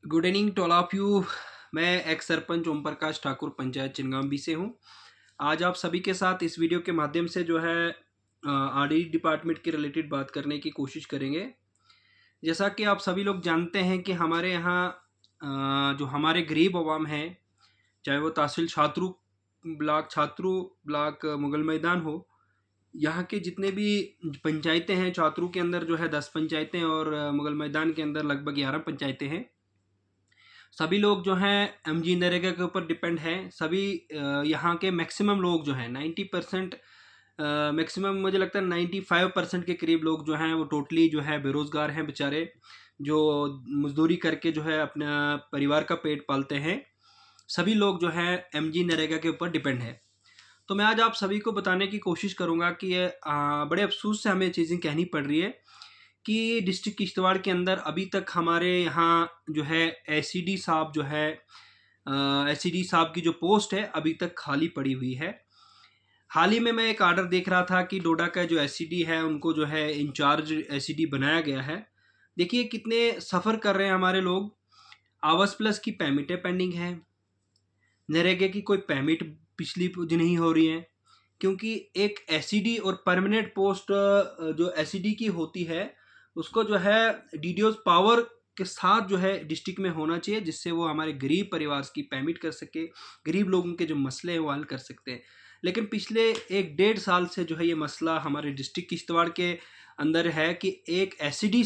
Good evening to all of you. मैं ex sarpanch Om Prakash Thakur panchayat Chinganvi से हूँ। आज आप सभी के साथ इस वीडियो के माध्यम से जो है आरडी डिपार्टमेंट के रिलेटेड बात करने की कोशिश करेंगे। जैसा कि आप सभी लोग जानते हैं कि हमारे यहाँ जो हमारे गरीब आवाम हैं, चाहे वो तहसील छात्रू ब्लॉक मुगल मैदान हो, यहाँ के जितने भी पंचायतें हैं, छात्रू के अंदर जो है 10 पंचायतें और मुगल मैदान के अंदर लगभग 11 पंचायतें हैं। सभी लोग जो हैं एमजी नरेगा के ऊपर डिपेंड हैं। सभी यहाँ के मैक्सिमम लोग जो हैं 90% मैक्सिमम मुझे लगता है 95% के करीब लोग जो हैं वो टोटली जो है बेरोज़गार हैं बेचारे, जो मजदूरी करके जो है अपना परिवार का पेट पालते हैं। सभी लोग जो है एमजी नरेगा के ऊपर डिपेंड है। तो मैं आज आप सभी को बताने की कोशिश करूँगा कि ये बड़े अफसोस से हमें चीज़ें कहनी पड़ रही है कि डिस्ट्रिक्ट किश्तवाड़ के अंदर अभी तक हमारे यहाँ जो है एसईडी साहब जो है एसईडी साहब की जो पोस्ट है अभी तक खाली पड़ी हुई है। हाल ही में मैं एक आर्डर देख रहा था कि डोडा का जो एसईडी है उनको जो है इंचार्ज एसईडी बनाया गया है। देखिए कितने सफ़र कर रहे हैं हमारे लोग। आवास प्लस की पेमेंटें पेंडिंग है, नरेगा की कोई पेमेंट पिछली नहीं हो रही है, क्योंकि एक एसईडी और परमानेंट पोस्ट जो एसईडी की होती है उसको जो है डीडीओ पावर के साथ जो है डिस्ट्रिक्ट में होना चाहिए, जिससे वो हमारे गरीब परिवार की पेमेंट कर सके, गरीब लोगों के जो मसले हैं वो हल कर सकते हैं। लेकिन पिछले 1-1.5 साल से जो है ये मसला हमारे डिस्ट्रिक्ट किश्तवाड़ के अंदर है कि एक एसईडी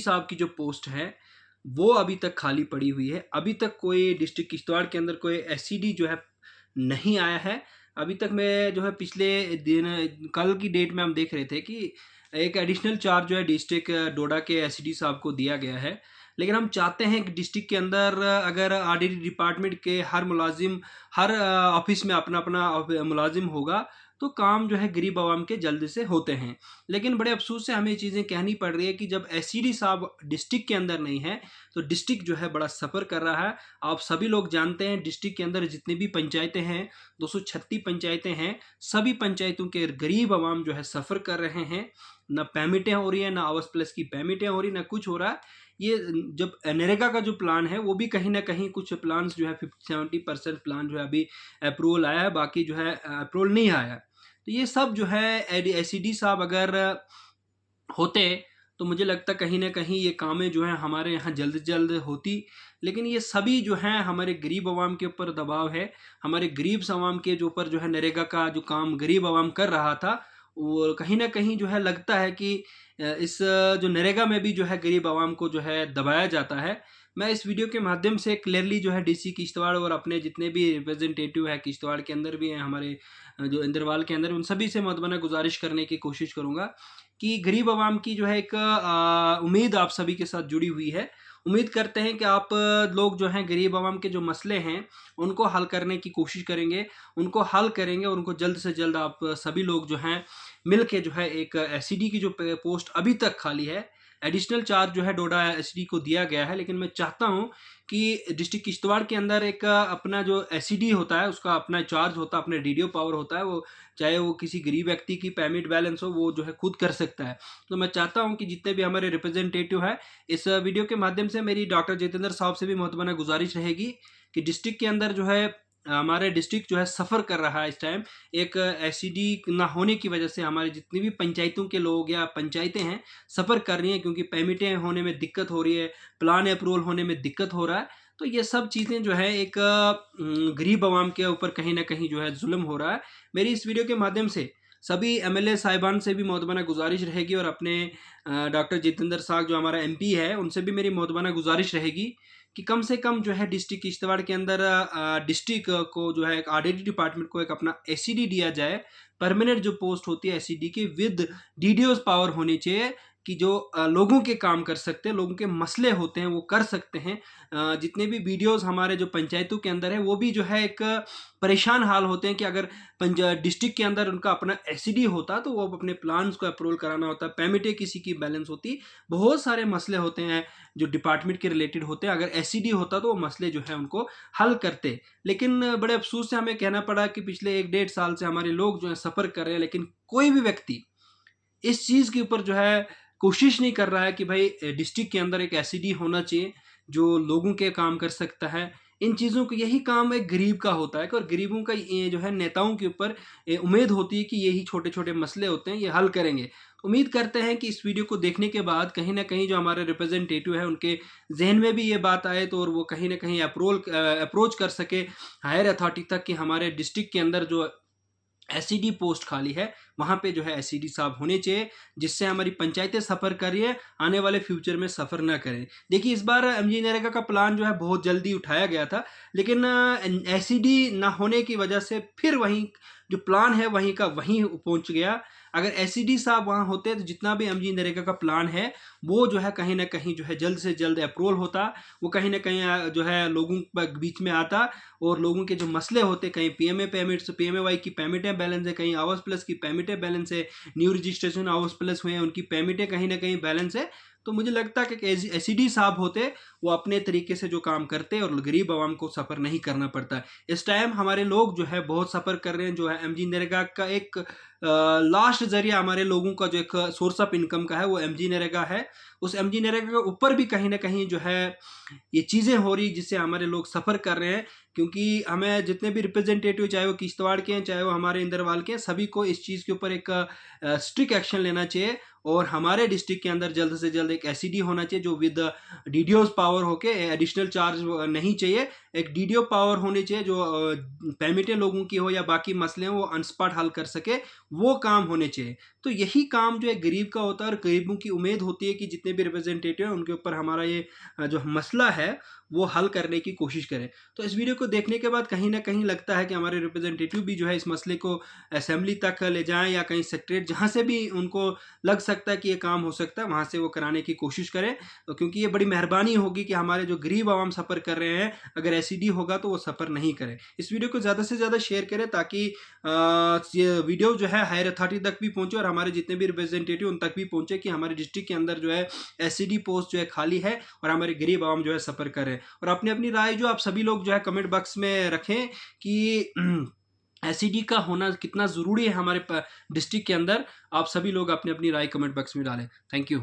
साहब की जो पोस्ट है वो अभी तक खाली पड़ी हुई है। अभी तक कोई डिस्ट्रिक्ट किश्तवाड़ के अंदर कोई एसईडी जो है नहीं आया है। अभी तक मैं जो है पिछले दिन कल की डेट में हम देख रहे थे कि एक एडिशनल चार्ज जो है डिस्ट्रिक्ट डोडा के एसडी साहब को दिया गया है। लेकिन हम चाहते हैं कि डिस्ट्रिक्ट के अंदर अगर आरडीडी डिपार्टमेंट के हर मुलाजिम हर ऑफिस में अपना अपना मुलाजिम होगा तो काम जो है गरीब आवाम के जल्दी से होते हैं। लेकिन बड़े अफसोस से हमें ये चीज़ें कहनी पड़ रही है कि जब एसडी साहब डिस्ट्रिक्ट के अंदर नहीं है तो डिस्ट्रिक्ट जो है बड़ा सफ़र कर रहा है। आप सभी लोग जानते हैं डिस्ट्रिक्ट के अंदर जितनी भी पंचायतें हैं, 236 पंचायतें हैं, सभी पंचायतों के गरीब आवाम जो है सफ़र कर रहे हैं। ना पेमेंटें हो रही हैं, ना आवास प्लस की पेमेंटें हो रही, ना कुछ हो रहा है। ये जब नरेगा का जो प्लान है वो भी कहीं ना कहीं कुछ प्लान्स जो है 50-70% प्लान जो है अभी अप्रूवल आया है, बाकी जो है अप्रूवल नहीं आया है। तो ये सब जो है एसईडी साहब अगर होते तो मुझे लगता कहीं ना कहीं ये कामें जो हैं हमारे यहाँ जल्द से जल्द होती। लेकिन ये सभी जो हैं हमारे गरीब आवाम के ऊपर दबाव है। हमारे गरीब आवाम के जो ऊपर जो है नरेगा का जो काम गरीब आवाम कर रहा था वो कहीं ना कहीं जो है लगता है कि इस जो नरेगा में भी जो है गरीब आवाम को जो है दबाया जाता है। मैं इस वीडियो के माध्यम से क्लियरली जो है डीसी किश्तवाड़ और अपने जितने भी रिप्रेजेंटेटिव है किश्तवाड़ के अंदर भी हैं, हमारे जो इंद्रवाल के अंदर, उन सभी से मुतमना गुजारिश करने की कोशिश करूँगा कि गरीब आवाम की जो है एक उम्मीद आप सभी के साथ जुड़ी हुई है। उम्मीद करते हैं कि आप लोग जो हैं गरीब आवाम के जो मसले हैं उनको हल करने की कोशिश करेंगे, उनको हल करेंगे और उनको जल्द से जल्द आप सभी लोग जो हैं मिल के जो है एक एसईडी की जो पोस्ट अभी तक खाली है, एडिशनल चार्ज जो है डोडा एसडी को दिया गया है। लेकिन मैं चाहता हूं कि डिस्ट्रिक्ट किश्तवाड़ के अंदर एक अपना जो एसईडी होता है उसका अपना चार्ज होता है, अपना डीडीओ पावर होता है, वो चाहे वो किसी गरीब व्यक्ति की पेमेंट बैलेंस हो वो जो है खुद कर सकता है। तो मैं चाहता हूं कि जितने भी हमारे रिप्रेजेंटेटिव है, इस वीडियो के माध्यम से मेरी डॉक्टर जितेंद्र साहब से भी मुतमना गुजारिश रहेगी कि डिस्ट्रिक्ट के अंदर जो है हमारे डिस्ट्रिक्ट जो है सफ़र कर रहा है इस टाइम एक एसईडी ना होने की वजह से। हमारी जितनी भी पंचायतों के लोग या पंचायतें हैं सफ़र कर रही हैं क्योंकि पेमेंटें होने में दिक्कत हो रही है, प्लान अप्रूवल होने में दिक्कत हो रहा है। तो ये सब चीज़ें जो है एक गरीब आवाम के ऊपर कहीं ना कहीं जो है जुल्म हो रहा है। मेरी इस वीडियो के माध्यम से सभी एमएलए साहिबान से भी मुतमना गुजारिश रहेगी और अपने डॉक्टर जितेंद्र साहब जो हमारा एमपी है उनसे भी मेरी मुतमना गुजारिश रहेगी कि कम से कम जो है डिस्ट्रिक्ट किश्तवाड़ के अंदर डिस्ट्रिक्ट को जो है एक आरडीडी डिपार्टमेंट को एक अपना एसईडी दिया जाए। परमानेंट जो पोस्ट होती है एसईडी की विद डीडीओ पावर होनी चाहिए कि जो लोगों के काम कर सकते हैं, लोगों के मसले होते हैं वो कर सकते हैं। जितने भी वीडियोस हमारे जो पंचायतों के अंदर है वो भी जो है एक परेशान हाल होते हैं कि अगर डिस्ट्रिक्ट के अंदर उनका अपना एसईडी होता तो वो अपने प्लान्स को अप्रूवल कराना होता, पेमेंटें किसी की बैलेंस होती, बहुत सारे मसले होते हैं जो डिपार्टमेंट के रिलेटेड होते हैं। अगर एसईडी होता तो वो मसले जो है उनको हल करते। लेकिन बड़े अफसोस से हमें कहना पड़ा कि पिछले 1-1.5 साल से हमारे लोग जो है सफ़र कर रहे हैं, लेकिन कोई भी व्यक्ति इस चीज़ के ऊपर जो है कोशिश नहीं कर रहा है कि भाई डिस्ट्रिक्ट के अंदर एक एसईडी होना चाहिए जो लोगों के काम कर सकता है। इन चीज़ों को यही काम एक गरीब का होता है और गरीबों का ये जो है नेताओं के ऊपर उम्मीद होती है कि यही छोटे-छोटे मसले होते हैं, ये हल करेंगे। उम्मीद करते हैं कि इस वीडियो को देखने के बाद कहीं न कहीं जो हमारे रिप्रेजेंटेटिव हैं उनके ज़हन में भी ये बात आए तो और वो कहीं न कहीं अप्रोच कर सके हायर अथॉरिटी तक कि हमारे डिस्ट्रिक्ट के अंदर जो एसईडी पोस्ट खाली है, वहाँ पे जो है एसईडी साहब होने चाहिए, जिससे हमारी पंचायतें सफ़र कर रही है, आने वाले फ्यूचर में सफ़र ना करें। देखिए इस बार एमजी नरेगा का प्लान जो है बहुत जल्दी उठाया गया था, लेकिन एसईडी ना होने की वजह से फिर वहीं जो प्लान है वहीं का वहीं पहुँच गया। अगर एसईडी साहब वहाँ होते तो जितना भी एमजी नरेगा का प्लान है, वो जो है कहीं न कहीं जो है जल्द से जल्द अप्रूवल होता, वो कहीं न कहीं जो है लोगों ब बीच में आता और लोगों के जो मसले होते, कहीं पीएमए पेमेंट्स पीएमएवाई की पेमेंटें बैलेंस है, कहीं आवास प्लस की पेमेंटें बैलेंस है, न्यू रजिस्ट्रेशन आवास प्लस हुए हैं, उनकी पेमेंटें कहीं न कहीं बैलेंस है। तो मुझे लगता है कि एसईडी साहब होते, वो अपने तरीके से जो काम करते और गरीब आवाम को सफ़र नहीं करना पड़ता। इस टाइम हमारे लोग जो है बहुत सफ़र कर रहे हैं, जो है एमजी नरेगा का एक लास्ट ज़रिया हमारे लोगों का जो एक सोर्स ऑफ इनकम का है, वो एमजी नरेगा है। उस एमजी नरेगा के ऊपर भी कहीं न कहीं जो है ये चीज़ें हो रही जिससे हमारे लोग सफ़र कर रहे हैं, क्योंकि हमें जितने भी रिप्रेजेंटेटिव चाहे वो किश्तवाड़ के हैं, चाहे वो हमारे इंदरवाल के हैं, सभी को इस चीज़ के ऊपर एक स्ट्रिक्ट एक्शन लेना चाहिए और हमारे डिस्ट्रिक्ट के अंदर जल्द से जल्द एक एसईडी होना चाहिए जो विद डीडीओज़ पावर होके एडिशनल चार्ज नहीं चाहिए। एक डीडीओ पावर होनी चाहिए जो पेमेंटें लोगों की हो या बाकी मसले हो वो ऑन स्पॉट हल कर सके, वो काम होने चाहिए। तो यही काम जो है गरीब का होता है और गरीबों की उम्मीद होती है कि जितने भी रिप्रेजेंटेटिव हैं उनके ऊपर हमारा ये जो मसला है वो हल करने की कोशिश करें। तो इस वीडियो को देखने के बाद कहीं न कहीं लगता है कि हमारे रिप्रेजेंटेटिव भी जो है इस मसले को असेंबली तक ले जाएँ या कहीं सेक्रेटेरिएट जहाँ से भी उनको लग सकता है कि ये काम हो सकता है, वहाँ से वो कराने की कोशिश करें। तो क्योंकि ये बड़ी मेहरबानी होगी कि हमारे जो गरीब आवाम सफ़र कर रहे हैं, अगर एसईडी होगा तो वो सफ़र नहीं करें। इस वीडियो को ज़्यादा से ज़्यादा शेयर करें ताकि ये वीडियो जो है हायर अथॉरिटी तक भी पहुँचे और हमारे जितने भी रिप्रेजेंटेटिव उन तक भी पहुँचे कि हमारे डिस्ट्रिक्ट के अंदर जो है एसईडी पोस्ट जो है खाली है और हमारे गरीब आवाम जो है सफ़र करें। और अपनी-अपनी राय जो आप सभी लोग जो है कमेंट बॉक्स में रखें कि एसईडी का होना कितना ज़रूरी है हमारे डिस्ट्रिक्ट के अंदर। आप सभी लोग अपनी-अपनी राय कमेंट बॉक्स में डालें। Thank you.